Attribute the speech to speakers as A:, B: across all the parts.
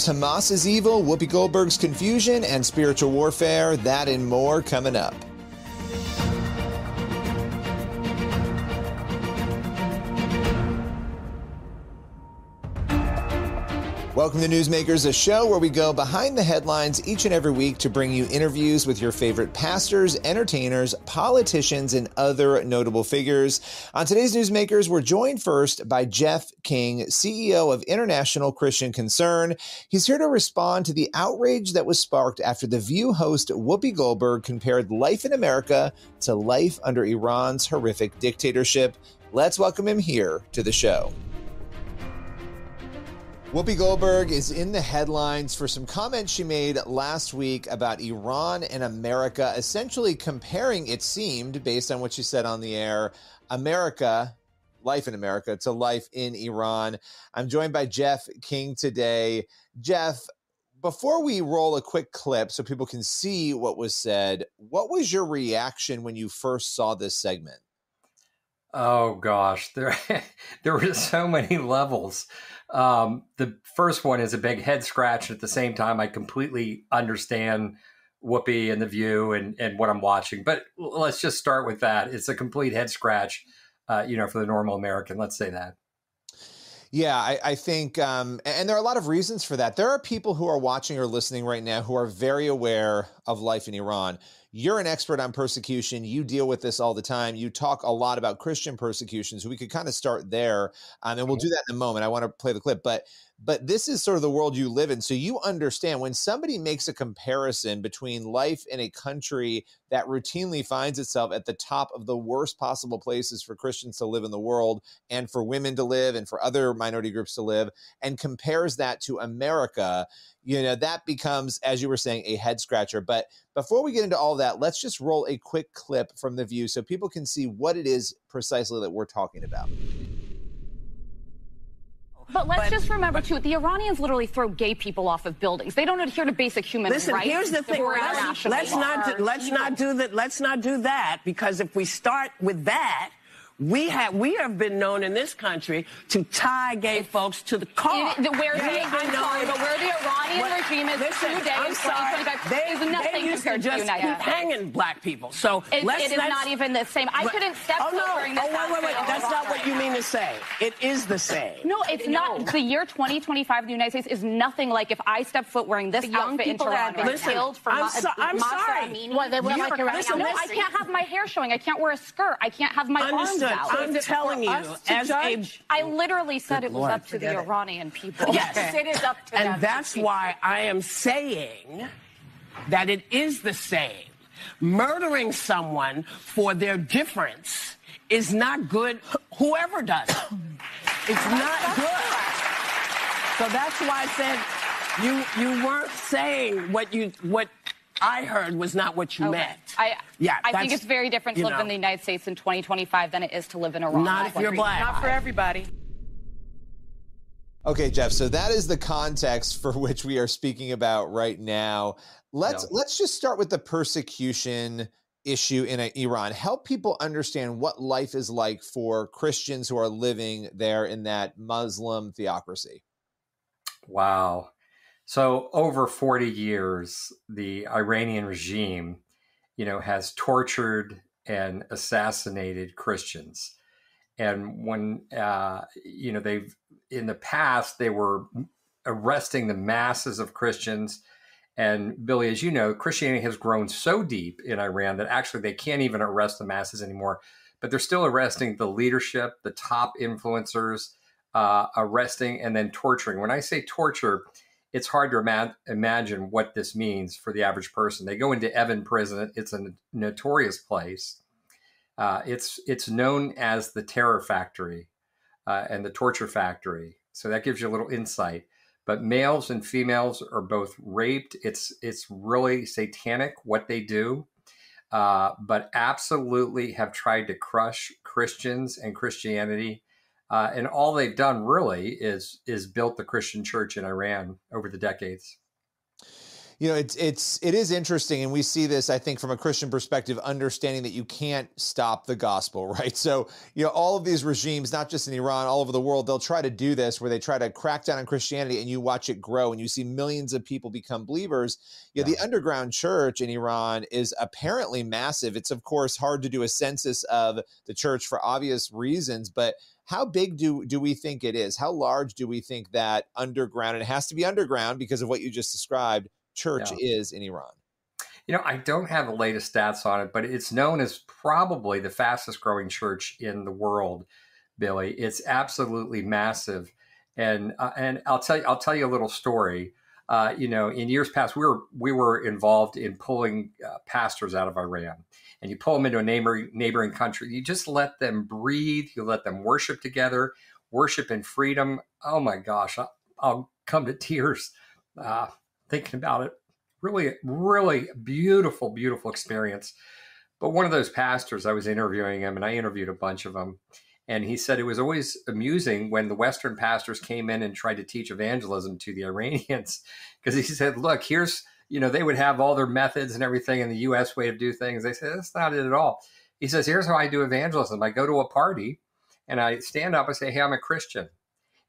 A: Hamas is evil, Whoopi Goldberg's confusion, and spiritual warfare. That and more coming up. Welcome to Newsmakers, a show where we go behind the headlines each and every week to bring you interviews with your favorite pastors, entertainers, politicians, and other notable figures. On today's Newsmakers, we're joined first by Jeff King, CEO of International Christian Concern. He's here to respond to the outrage that was sparked after The View host Whoopi Goldberg compared life in America to life under Iran's horrific dictatorship. Let's welcome him here to the show. Whoopi Goldberg is in the headlines for some comments she made last week about Iran and America, essentially comparing, it seemed, based on what she said on the air, life in America to life in Iran. I'm joined by Jeff King today. Jeff, before we roll a quick clip so people can see what was said, what was your reaction when you first saw this segment?
B: Oh, gosh, there were so many levels. The first one is a big head scratch. At the same time, I completely understand Whoopi and The View and what I'm watching. But let's just start with that. It's a complete head scratch, for the normal American. Let's say that.
A: Yeah, I think, and there are a lot of reasons for that. There are people who are watching or listening right now who are very aware of life in Iran. You're an expert on persecution. You deal with this all the time. You talk a lot about Christian persecution, so we could kind of start there, and we'll do that in a moment. I want to play the clip, but this is sort of the world you live in, so you understand when somebody makes a comparison between life in a country that routinely finds itself at the top of the worst possible places for Christians to live in the world and for women to live and for other minority groups to live, and compares that to America, that becomes, as you were saying, a head scratcher. But before we get into all that, let's just roll a quick clip from The View so people can see what it is precisely that we're talking about.
C: But let's just remember, too, the Iranians literally throw gay people off of buildings. They don't adhere to basic human rights.
D: Listen, here's the thing. Let's not do that, because if we start with that, we have been known in this country to tie gay folks to the car.
C: Where the Iranian regime is today in 2025 is nothing compared to the United States.
D: Keep hanging black people. So
C: it is not even the same. I couldn't step foot during this.
D: Wait. That's not what you mean to say. It is the same.
C: No, it's not. The year 2025 in the United States is nothing like if I step foot wearing this outfit into Iran.
D: Listen, I'm sorry.
C: Well, they wear like Iranian. No, I can't have my hair showing. I can't wear a skirt. I can't have my arms out.
D: I'm telling you,
C: I literally said it was up to the Iranian people.
D: Yes,
C: it is up to them.
D: And that's why I am saying that it is the same. Murdering someone for their difference is not good, whoever does it. It's not good. So that's why I said you weren't saying what I heard was not what you meant.
C: I think it's very different to live in the United States in 2025 than it is to live in Iran.
D: Not if you're black.
C: Not for everybody.
A: Okay, Jeff, so that is the context for which we are speaking about right now. Let's just start with the persecution issue in Iran. Help people understand what life is like for Christians who are living there in that Muslim theocracy.
B: Wow. So over 40 years, the Iranian regime, has tortured and assassinated Christians. And when, in the past, they were arresting the masses of Christians. And Billy, as you know, Christianity has grown so deep in Iran that actually they can't even arrest the masses anymore. But they're still arresting the leadership, the top influencers, arresting and then torturing. When I say torture, it's hard to imagine what this means for the average person. They go into Evin prison. It's a notorious place. It's known as the terror factory and the torture factory. So that gives you a little insight. But males and females are both raped. It's really satanic what they do, but absolutely have tried to crush Christians and Christianity. And all they've done really is built the Christian church in Iran over the decades.
A: You know, it is interesting, and we see this, I think, from a Christian perspective, understanding that you can't stop the gospel, right? So, you know, all of these regimes, not just in Iran, all over the world, they'll try to do this where they try to crack down on Christianity, and you watch it grow, and you see millions of people become believers. You know, the underground church in Iran is apparently massive. It's, of course, hard to do a census of the church for obvious reasons, but how big do we think it is? How large do we think that underground, and it has to be underground because of what you just described, church is in Iran?
B: You know, I don't have the latest stats on it, but it's known as probably the fastest growing church in the world, Billy. It's absolutely massive. And I'll tell you a little story. You know, in years past, we were involved in pulling pastors out of Iran. And you pull them into a neighboring country. You just let them breathe. You let them worship together, worship in freedom. Oh my gosh, I'll come to tears thinking about it. Really, really beautiful, beautiful experience. But one of those pastors, I was interviewing him, and I interviewed a bunch of them. And he said it was always amusing when the Western pastors came in and tried to teach evangelism to the Iranians. Because he said, look, here's, you know, they would have all their methods and everything in the U.S. way of do things. They said, that's not it at all. He says, here's how I do evangelism. I go to a party and I stand up and say, hey, I'm a Christian.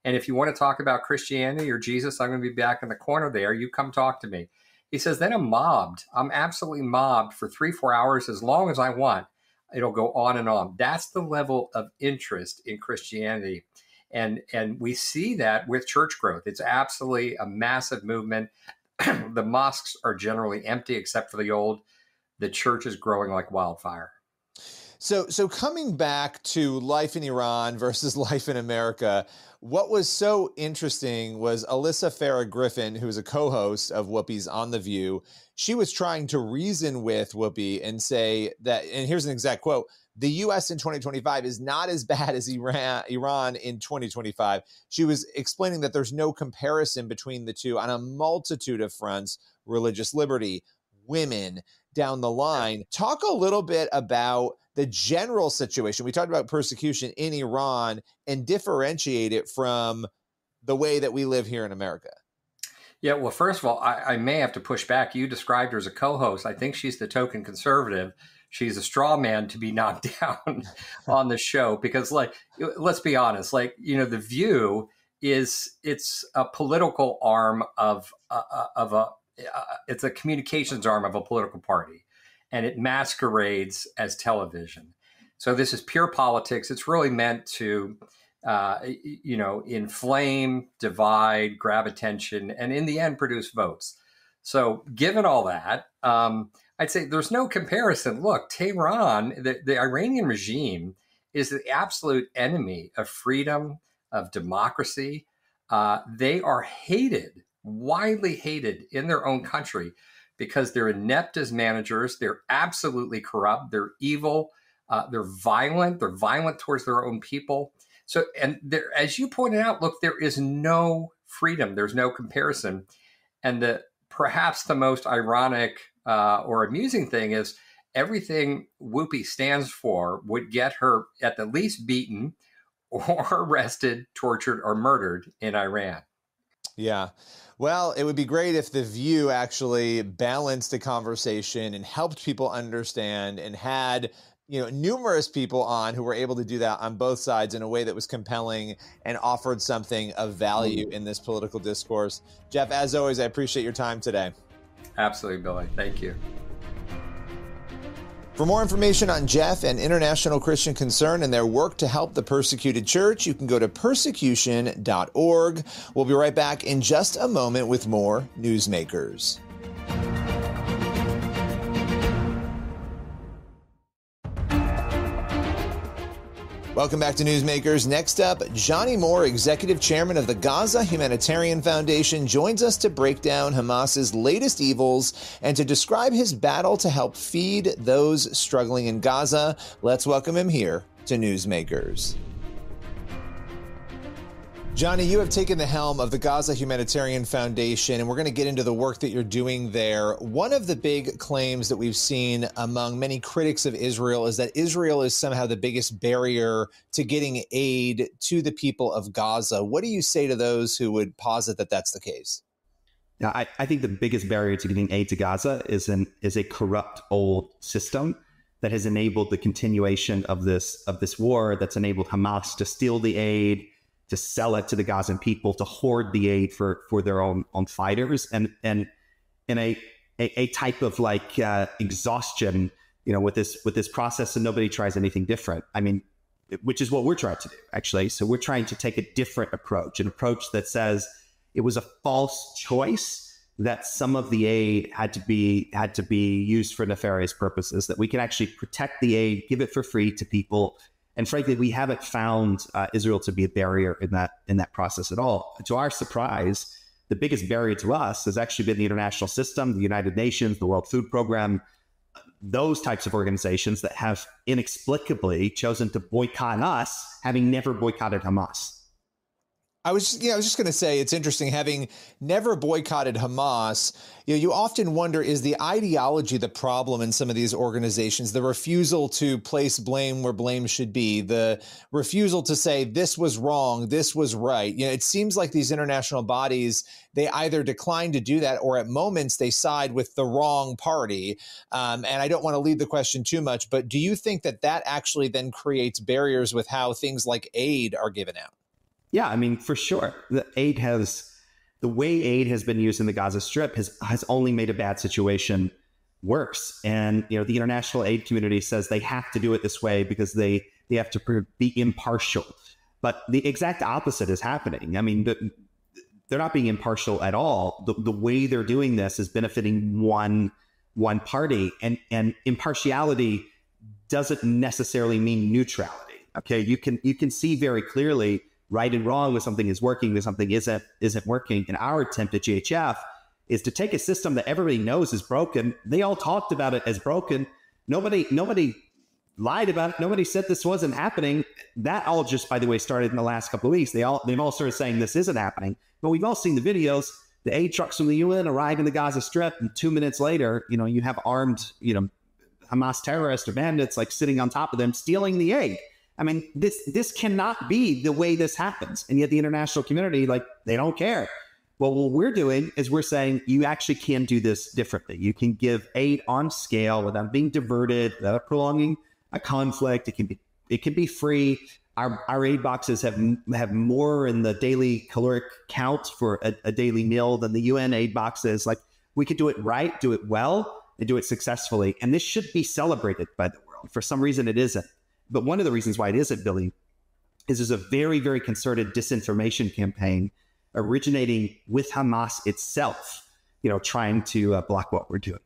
B: And if you want to talk about Christianity or Jesus, I'm going to be back in the corner there. You come talk to me. He says, then I'm mobbed. I'm absolutely mobbed for 3-4 hours as long as I want. It'll go on and on. That's the level of interest in Christianity. And we see that with church growth. It's absolutely a massive movement. The mosques are generally empty except for the old. The church is growing like wildfire.
A: So coming back to life in Iran versus life in America, what was so interesting was Alyssa Farah Griffin, who's a co-host of Whoopi's On The View. She was trying to reason with Whoopi and say that, and here's an exact quote, the U.S. in 2025 is not as bad as Iran in 2025. She was explaining that there's no comparison between the two on a multitude of fronts: religious liberty, women, down the line. Talk a little bit about the general situation. We talked about persecution in Iran and differentiate it from the way that we live here in America.
B: Yeah, well, first of all, I may have to push back. You described her as a co-host. I think she's the token conservative. She's a straw man to be knocked down on the show because, like, let's be honest, like, you know, The View it's a political arm it's a communications arm of a political party, and it masquerades as television. So this is pure politics. It's really meant to, you know, inflame, divide, grab attention, and in the end, produce votes. So given all that, I'd say there's no comparison. Look, Tehran, the Iranian regime is the absolute enemy of freedom, of democracy. They are hated, widely hated in their own country because they're inept as managers. They're absolutely corrupt. They're evil. They're violent. They're violent towards their own people. So, and there, as you pointed out, look, there is no freedom. There's no comparison. And perhaps the most ironic or amusing thing is everything Whoopi stands for would get her at the least beaten or arrested, tortured, or murdered in Iran.
A: Yeah. Well, it would be great if The View actually balanced the conversation and helped people understand and had, you know, numerous people on who were able to do that on both sides in a way that was compelling and offered something of value in this political discourse. Jeff, as always, I appreciate your time today. Absolutely, Billy. Thank you. For more information on Jeff and International Christian Concern and their work to help the persecuted church, you can go to persecution.org. We'll be right back in just a moment with more Newsmakers. Welcome back to Newsmakers. Next up, Johnnie Moore, Executive Chairman of the Gaza Humanitarian Foundation, joins us to break down Hamas's latest evils and to describe his battle to help feed those struggling in Gaza. Let's welcome him here to Newsmakers. Johnnie, you have taken the helm of the Gaza Humanitarian Foundation, and we're going to get into the work that you're doing there. One of the big claims that we've seen among many critics of Israel is that Israel is somehow the biggest barrier to getting aid to the people of Gaza. What do you say to those who would posit that that's the case?
E: Now, I think the biggest barrier to getting aid to Gaza is a corrupt old system that has enabled the continuation of this war, that's enabled Hamas to steal the aid, to sell it to the Gazan people, to hoard the aid for their own fighters, and in a type of like exhaustion, with this process, and nobody tries anything different. I mean, which is what we're trying to do, actually. So we're trying to take a different approach, an approach that says it was a false choice that some of the aid had to be used for nefarious purposes, that we can actually protect the aid, give it for free to people. And frankly, we haven't found Israel to be a barrier in that process at all. To our surprise, the biggest barrier to us has actually been the international system, the United Nations, the World Food Program, those types of organizations that have inexplicably chosen to boycott us, having never boycotted Hamas.
A: I was just going to say, it's interesting, having never boycotted Hamas, you often wonder, is the ideology the problem in some of these organizations, the refusal to place blame where blame should be, the refusal to say this was wrong, this was right. It seems like these international bodies, they either decline to do that, or at moments they side with the wrong party. And I don't want to lead the question too much, but do you think that actually then creates barriers with how things like aid are given out?
E: Yeah, I mean, for sure. The way aid has been used in the Gaza Strip has only made a bad situation worse. And, the international aid community says they have to do it this way because they have to be impartial. But the exact opposite is happening. I mean, they're not being impartial at all. The way they're doing this is benefiting one party, and impartiality doesn't necessarily mean neutrality. Okay, you can see very clearly right and wrong, when something is working, when something isn't working. And our attempt at GHF is to take a system that everybody knows is broken. They all talked about it as broken. Nobody lied about it. Nobody said this wasn't happening. That all just, by the way, started in the last couple of weeks. They've all started saying this isn't happening. But we've all seen the videos. The aid trucks from the UN arrive in the Gaza Strip, and 2 minutes later, you have armed, Hamas terrorists or bandits like sitting on top of them, stealing the aid. I mean, this cannot be the way this happens. And yet the international community, they don't care. Well, what we're doing is we're saying you actually can do this differently. You can give aid on scale without being diverted, without prolonging a conflict. It can be free. Our aid boxes have more in the daily caloric count for a daily meal than the UN aid boxes. We could do it right, do it well, and do it successfully. And this should be celebrated by the world. For some reason, it isn't. But one of the reasons why it isn't, Billy, is there's a very, very concerted disinformation campaign originating with Hamas itself, trying to block what we're doing.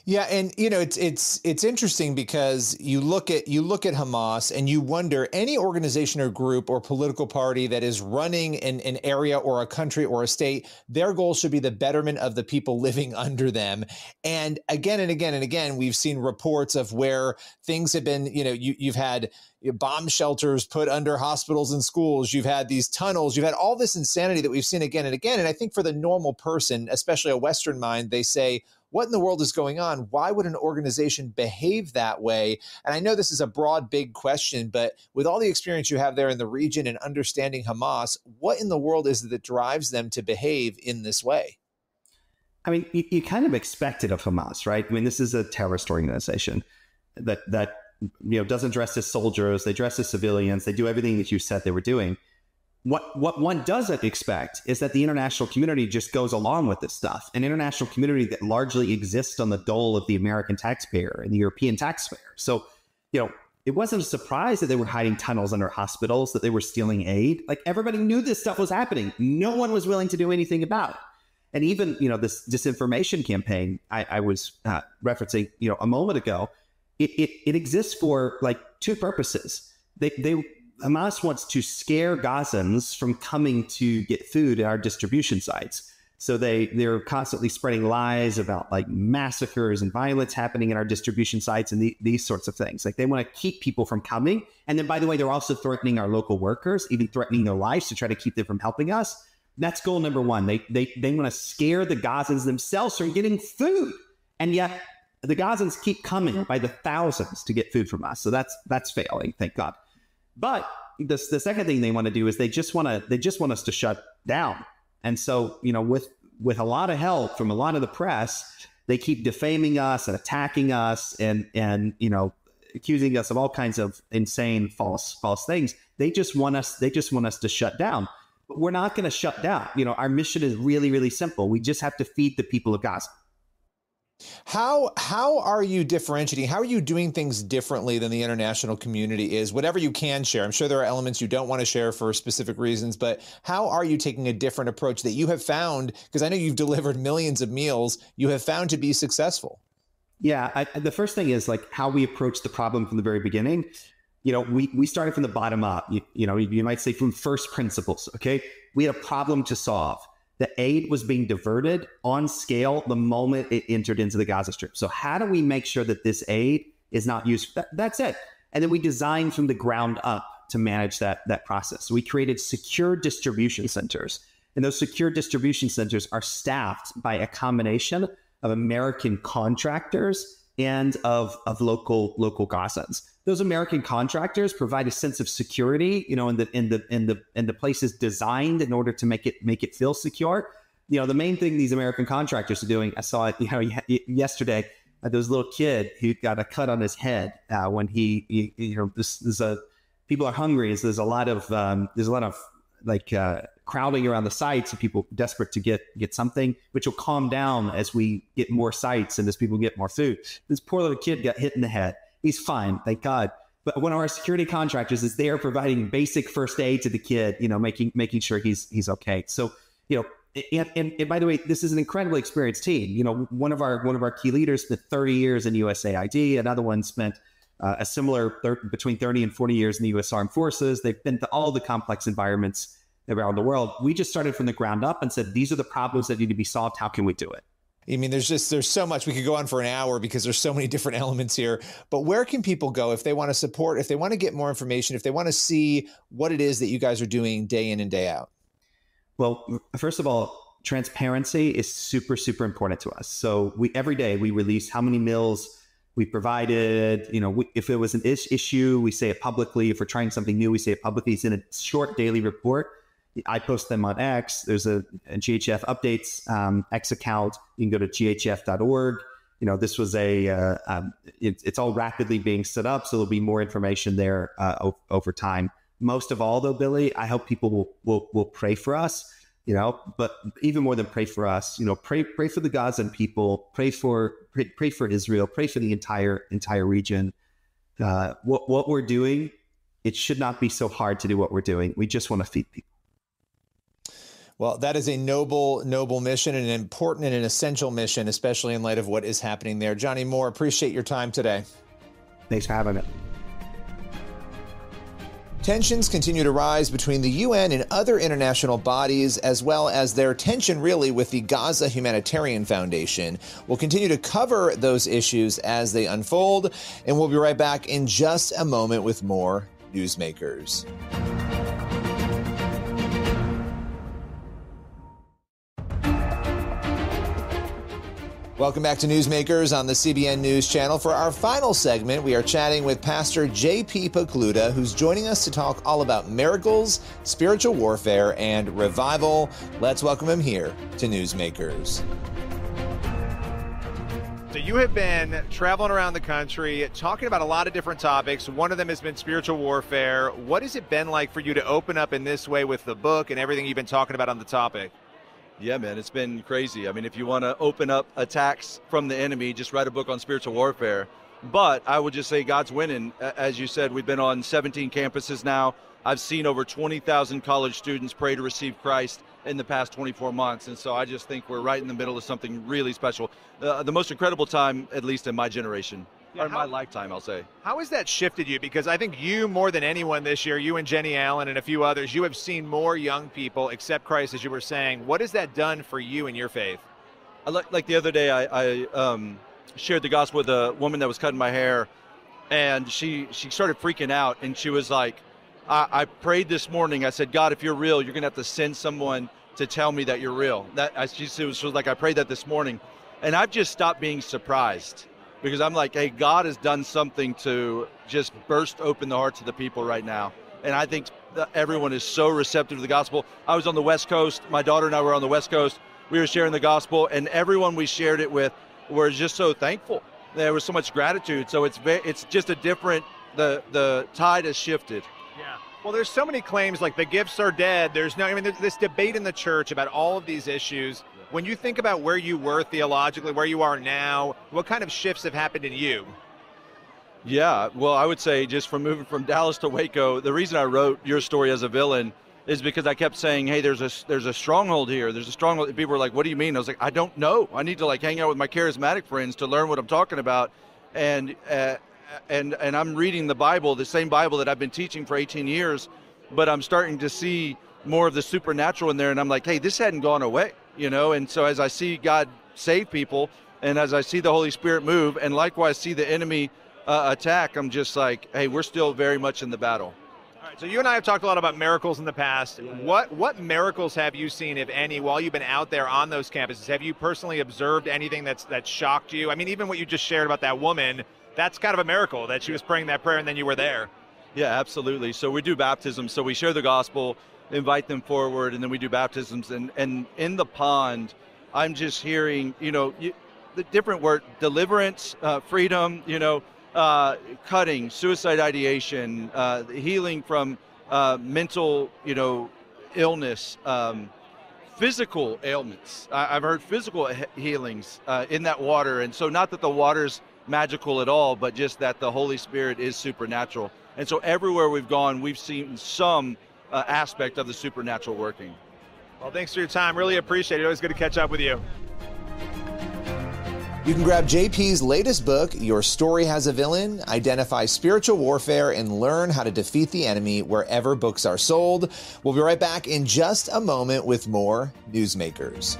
A: Yeah, and it's interesting because you look at Hamas and you wonder, any organization or group or political party that is running an area or a country or a state, their goal should be the betterment of the people living under them. And again and again and again, we've seen reports of where things have been, you've had bomb shelters put under hospitals and schools. You've had these tunnels. You've had all this insanity that we've seen again and again. And I think for the normal person, especially a Western mind, they say, what in the world is going on? Why would an organization behave that way? And I know this is a broad, big question, but with all the experience you have there in the region and understanding Hamas, what in the world is it that drives them to behave in this way?
E: I mean, you kind of expect it of Hamas, right? I mean, this is a terrorist organization that doesn't dress as soldiers. They dress as civilians. They do everything that you said they were doing. What one doesn't expect is that the international community just goes along with this stuff. An international community that largely exists on the dole of the American taxpayer and the European taxpayer. So, it wasn't a surprise that they were hiding tunnels under hospitals, that they were stealing aid. Everybody knew this stuff was happening. No one was willing to do anything about it. And even, this disinformation campaign I was referencing, a moment ago, it exists for two purposes. Hamas wants to scare Gazans from coming to get food at our distribution sites. So they're constantly spreading lies about massacres and violence happening at our distribution sites and these sorts of things. They want to keep people from coming. And then, by the way, they're also threatening our local workers, even threatening their lives to try to keep them from helping us. That's goal number one. They want to scare the Gazans themselves from getting food. And yet the Gazans keep coming by the thousands to get food from us. So that's failing, thank God. But the second thing they want to do is they just want us to shut down. And so, with with a lot of help from a lot of the press, they keep defaming us and attacking us and accusing us of all kinds of insane false things. They just want us to shut down. But we're not going to shut down. Our mission is really, really simple. We just have to feed the people of Gaza.
A: How are you differentiating? How are you doing things differently than the international community is? Whatever you can share. I'm sure there are elements you don't want to share for specific reasons, but how are you taking a different approach that you have found, because I know you've delivered millions of meals, you have found to be successful?
E: Yeah, the first thing is like how we approach the problem from the very beginning. We started from the bottom up, you might say from first principles, okay? We had a problem to solve. The aid was being diverted on scale the moment it entered into the Gaza Strip. So how do we make sure that this aid is not used? That's it. And then we designed from the ground up to manage that process. So we created secure distribution centers. And those secure distribution centers are staffed by a combination of American contractors and of local Gazans. Those American contractors provide a sense of security, in the places designed in order to make it feel secure. The main thing these American contractors are doing, I saw it, yesterday. There was a little kid who got a cut on his head when people are hungry. So there's a lot of crowding around the sites of people desperate to get something, which will calm down as we get more sites and as people get more food. This poor little kid got hit in the head. He's fine, thank God. But one of our security contractors is there providing basic first aid to the kid, making sure he's okay. So, and by the way, this is an incredibly experienced team. One of our key leaders spent 30 years in USAID. Another one spent a similar between 30 and 40 years in the U.S. Armed Forces. They've been to all the complex environments around the world. We just started from the ground up and said, these are the problems that need to be solved. How can we do it?
A: I mean, there's so much. We could go on for an hour because there's so many different elements here. But where can people go if they want to support, if they want to get more information, if they want to see what it is that you guys are doing day in and day out?
E: Well, first of all, transparency is super, super important to us. So every day we release how many meals we provided. If it was an issue, we say it publicly. If we're trying something new, we say it publicly. It's in a short daily report. I post them on X. There's a GHF updates X account. You can go to ghf.org. This was it's all rapidly being set up, so there'll be more information there over time. Most of all, though, Billy, I hope people will pray for us. But even more than pray for us, pray for the Gazan people, pray for Israel, pray for the entire region. What we're doing, it should not be so hard to do what we're doing. We just want to feed people.
A: Well, that is a noble mission, and an important and an essential mission, especially in light of what is happening there. Johnnie Moore, appreciate your time today.
E: Thanks for having me.
A: Tensions continue to rise between the UN and other international bodies, as well as their tension really with the Gaza Humanitarian Foundation. We'll continue to cover those issues as they unfold, and we'll be right back in just a moment with more Newsmakers. Welcome back to Newsmakers on the CBN News Channel. For our final segment, we are chatting with Pastor J.P. Pokluda, who's joining us to talk all about miracles, spiritual warfare, and revival. Let's welcome him here to Newsmakers. So you have been traveling around the country, talking about a lot of different topics. One of them has been spiritual warfare. What has it been like for you to open up in this way with the book and everything you've been talking about on the topic?
F: Yeah, man, it's been crazy. I mean, if you want to open up attacks from the enemy, just write a book on spiritual warfare. But I would just say God's winning. As you said, we've been on 17 campuses now. I've seen over 20,000 college students pray to receive Christ in the past 24 months. And so I just think we're right in the middle of something really special. The most incredible time, at least in my generation. Or my lifetime, I'll say.
A: How has that shifted you? Because I think you, more than anyone this year, you and Jenny Allen and a few others, you have seen more young people accept Christ, as you were saying. What has that done for you and your faith?
F: Like the other day, I shared the gospel with a woman that was cutting my hair, and she started freaking out, and she was like, I prayed this morning. I said, God, if you're real, you're going to have to send someone to tell me that you're real. She was like, I prayed that this morning. And I've just stopped being surprised. Because I'm like, hey, God has done something to just burst open the hearts of the people right now. And I think that everyone is so receptive to the gospel. I was on the West Coast. My daughter and I were on the West Coast. we were sharing the gospel, and everyone we shared it with were just so thankful. There was so much gratitude. So it's just a different, the tide has shifted.
G: Yeah. Well, there's so many claims like the gifts are dead. There's this debate in the church about all of these issues. When you think about where you were theologically, where you are now, what kind of shifts have happened in you?
F: Yeah, well, I would say just from moving from Dallas to Waco, the reason I wrote Your Story as a Villain is because I kept saying, hey, there's a stronghold here. There's a stronghold. People were like, what do you mean? I was like, I don't know. I need to like hang out with my charismatic friends to learn what I'm talking about. And I'm reading the Bible, the same Bible that I've been teaching for 18 years, but I'm starting to see more of the supernatural in there. And I'm like, hey, this hadn't gone away, you know? And so as I see God save people, and as I see the Holy Spirit move, and likewise see the enemy attack, I'm just like, hey, we're still very much in the battle.
G: All right, so you and I have talked a lot about miracles in the past. What miracles have you seen, if any, while you've been out there on those campuses? Have you personally observed anything that's shocked you? I mean, even what you just shared about that woman, that's kind of a miracle that she was praying that prayer and then you were there.
F: Yeah, absolutely. So we do baptisms. So we share the gospel, invite them forward, and then we do baptisms. And in the pond, I'm just hearing, you know, the different word, deliverance, freedom, you know, cutting, suicide ideation, healing from mental, you know, illness, physical ailments. I've heard physical healings in that water. And so not that the water's magical at all, but just that the Holy Spirit is supernatural. And so everywhere we've gone, we've seen some aspect of the supernatural working.
G: Well, thanks for your time. Really appreciate it. Always good to catch up with you.
A: You can grab JP's latest book, Your Story Has a Villain, identify spiritual warfare, and learn how to defeat the enemy wherever books are sold. We'll be right back in just a moment with more Newsmakers.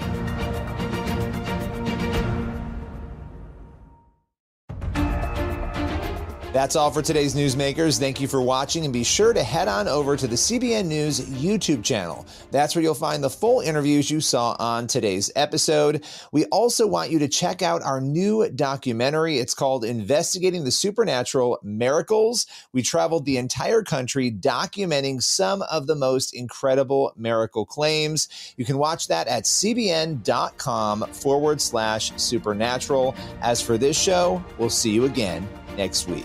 A: That's all for today's Newsmakers. Thank you for watching, and be sure to head on over to the CBN News YouTube channel. That's where you'll find the full interviews you saw on today's episode. We also want you to check out our new documentary. It's called Investigating the Supernatural Miracles. We traveled the entire country documenting some of the most incredible miracle claims. You can watch that at cbn.com/supernatural. As for this show, we'll see you again next week.